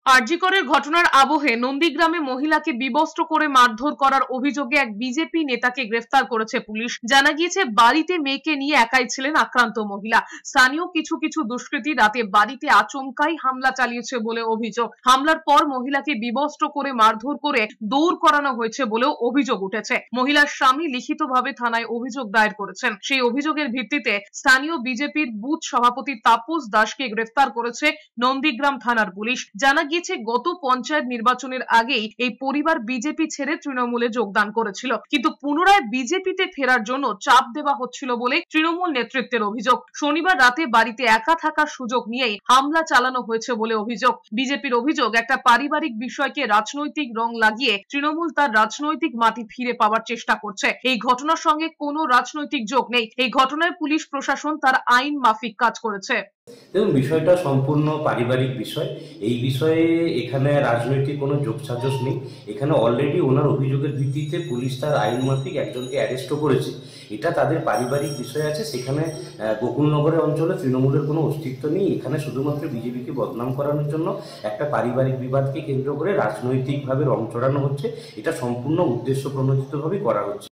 আরজি করের ঘটনার আবহে নন্দীগ্রামে মহিলাকে বিবস্ত্র করে মারধর করার অভিযোগে এক বিজেপি নেতাকে গ্রেফতার করেছে পুলিশ। জানা গিয়েছে বাড়িতে মেয়েকে নিয়ে একাই ছিলেন আক্রান্ত মহিলা। স্থানীয় কিছু দুষ্কৃতী রাতে বাড়িতে আচমকাই হামলা চালিয়েছে বলে অভিযোগ। হামলার পর মহিলাকে বিবস্ত্র করে মারধর করে দৌড় করানো হয়েছে বলেও অভিযোগ উঠেছে। মহিলার স্বামী লিখিতভাবে থানায় অভিযোগ দায়ের করেছেন। সেই অভিযোগের ভিত্তিতে স্থানীয় বিজেপির বুথ সভাপতি তাপস দাসকে গ্রেফতার করেছে নন্দীগ্রাম থানার পুলিশ। জানা গিয়েছে গত পঞ্চায়েত নির্বাচনের আগেই এই পরিবার বিজেপি ছেড়ে তৃণমূলে যোগদান করেছিল, কিন্তু পুনরায় বিজেপিতে ফেরার জন্য চাপ দেওয়া হচ্ছিল বলে তৃণমূল নেতৃত্বের অভিযোগ। শনিবার রাতে বাড়িতে একা থাকার সুযোগ নিয়েই হামলা চালানো হয়েছে বলে অভিযোগ। বিজেপির অভিযোগ, একটা পারিবারিক বিষয়কে রাজনৈতিক রং লাগিয়ে তৃণমূল তার রাজনৈতিক মাটি ফিরে পাওয়ার চেষ্টা করছে। এই ঘটনার সঙ্গে কোনো রাজনৈতিক যোগ নেই। এই ঘটনায় পুলিশ প্রশাসন তার আইন মাফিক কাজ করেছে। দেখুন, বিষয়টা সম্পূর্ণ পারিবারিক বিষয়। এই বিষয়ে এখানে রাজনৈতিক কোনো যোগসাজশ নেই। এখানে অলরেডি ওনার অভিযোগের ভিত্তিতে পুলিশ তার আইন মাফিক একজনকে অ্যারেস্টও করেছে। এটা তাদের পারিবারিক বিষয় আছে। সেখানে গোকুলনগরের অঞ্চলে তৃণমূলের কোনো অস্তিত্ব নেই। এখানে শুধুমাত্র বিজেপিকে বদনাম করানোর জন্য একটা পারিবারিক বিবাদকে কেন্দ্র করে রাজনৈতিকভাবে রং চড়ানো হচ্ছে। এটা সম্পূর্ণ উদ্দেশ্য প্রণোদিতভাবেই করা হচ্ছে।